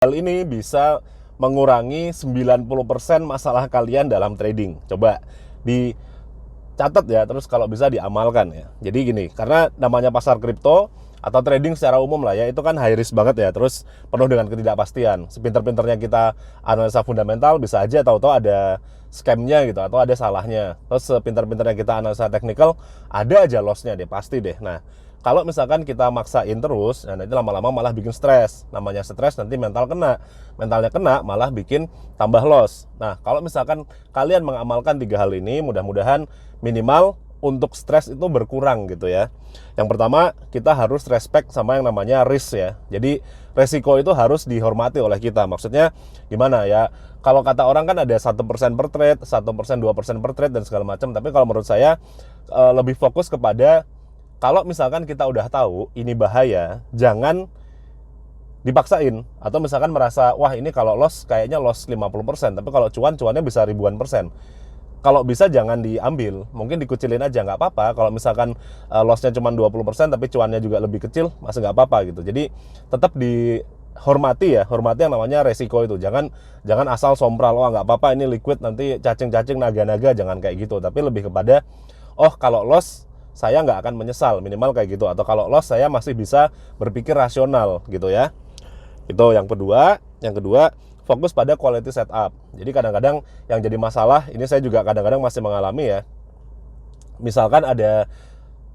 Hal ini bisa mengurangi 90% masalah kalian dalam trading. Coba dicatat ya, terus kalau bisa diamalkan ya. Jadi gini, karena namanya pasar kripto atau trading secara umum lah ya, itu kan high risk banget ya, terus penuh dengan ketidakpastian. Sepinter-pinternya kita analisa fundamental, bisa aja tahu-tahu ada scamnya gitu, atau ada salahnya. Terus sepinter-pinternya kita analisa technical, ada aja lossnya deh, pasti deh. Nah, kalau misalkan kita maksain terus, nah nanti lama-lama malah bikin stres. Namanya stres nanti mentalnya kena malah bikin tambah loss. Nah, kalau misalkan kalian mengamalkan 3 hal ini, mudah-mudahan minimal untuk stres itu berkurang gitu ya. Yang pertama, kita harus respect sama yang namanya risk ya. Jadi resiko itu harus dihormati oleh kita. Maksudnya gimana ya? Kalau kata orang kan ada 1% per trade, 1%, 2% per trade dan segala macam. Tapi kalau menurut saya lebih fokus kepada, kalau misalkan kita udah tahu ini bahaya, jangan dipaksain. Atau misalkan merasa, wah ini kalau loss kayaknya loss 50%, tapi kalau cuannya bisa ribuan persen. Kalau bisa jangan diambil, mungkin dikucilin aja, nggak apa-apa. Kalau misalkan lossnya cuma 20%, tapi cuannya juga lebih kecil, masih nggak apa-apa gitu. Jadi tetap dihormati ya, hormati yang namanya resiko itu. Jangan asal sompral, wah nggak apa-apa ini liquid, nanti cacing-cacing naga-naga, jangan kayak gitu. Tapi lebih kepada, oh kalau loss saya nggak akan menyesal, minimal kayak gitu. Atau kalau loss saya masih bisa berpikir rasional gitu ya. Itu yang kedua. Yang kedua, fokus pada quality setup. Jadi kadang-kadang yang jadi masalah, ini saya juga kadang-kadang masih mengalami ya. Misalkan ada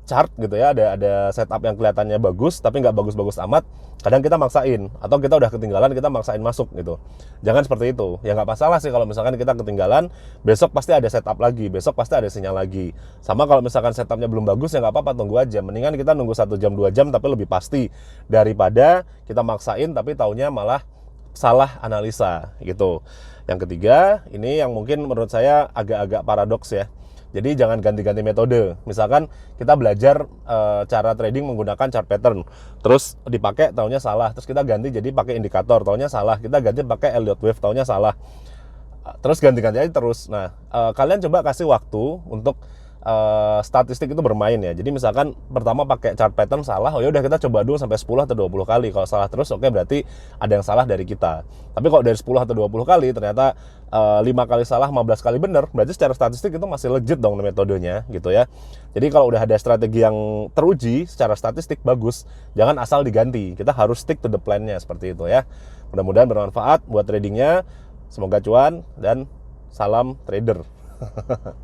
chart gitu ya, ada setup yang kelihatannya bagus tapi nggak bagus-bagus amat, kadang kita maksain, atau kita udah ketinggalan kita maksain masuk gitu. Jangan seperti itu. Ya nggak masalah sih kalau misalkan kita ketinggalan, besok pasti ada setup lagi, besok pasti ada sinyal lagi. Sama kalau misalkan setupnya belum bagus, ya nggak apa-apa, tunggu aja. Mendingan kita nunggu 1 jam 2 jam tapi lebih pasti, daripada kita maksain tapi taunya malah salah analisa gitu. Yang ketiga, ini yang mungkin menurut saya agak-agak paradoks ya. Jadi jangan ganti-ganti metode. Misalkan kita belajar cara trading menggunakan chart pattern, terus dipakai taunya salah, terus kita ganti jadi pakai indikator, taunya salah, kita ganti pakai Elliott wave, taunya salah. Terus ganti-ganti aja terus. Nah, kalian coba kasih waktu untuk statistik itu bermain ya. Jadi misalkan pertama pakai chart pattern salah, oh ya udah kita coba dulu sampai 10 atau 20 kali. Kalau salah terus, oke, berarti ada yang salah dari kita. Tapi kalau dari 10 atau 20 kali ternyata 5 kali salah, 15 kali benar, berarti secara statistik itu masih legit dong metodenya gitu ya. Jadi kalau udah ada strategi yang teruji secara statistik bagus, jangan asal diganti. Kita harus stick to the plan-nya seperti itu ya. Mudah-mudahan bermanfaat buat tradingnya. Semoga cuan dan salam trader.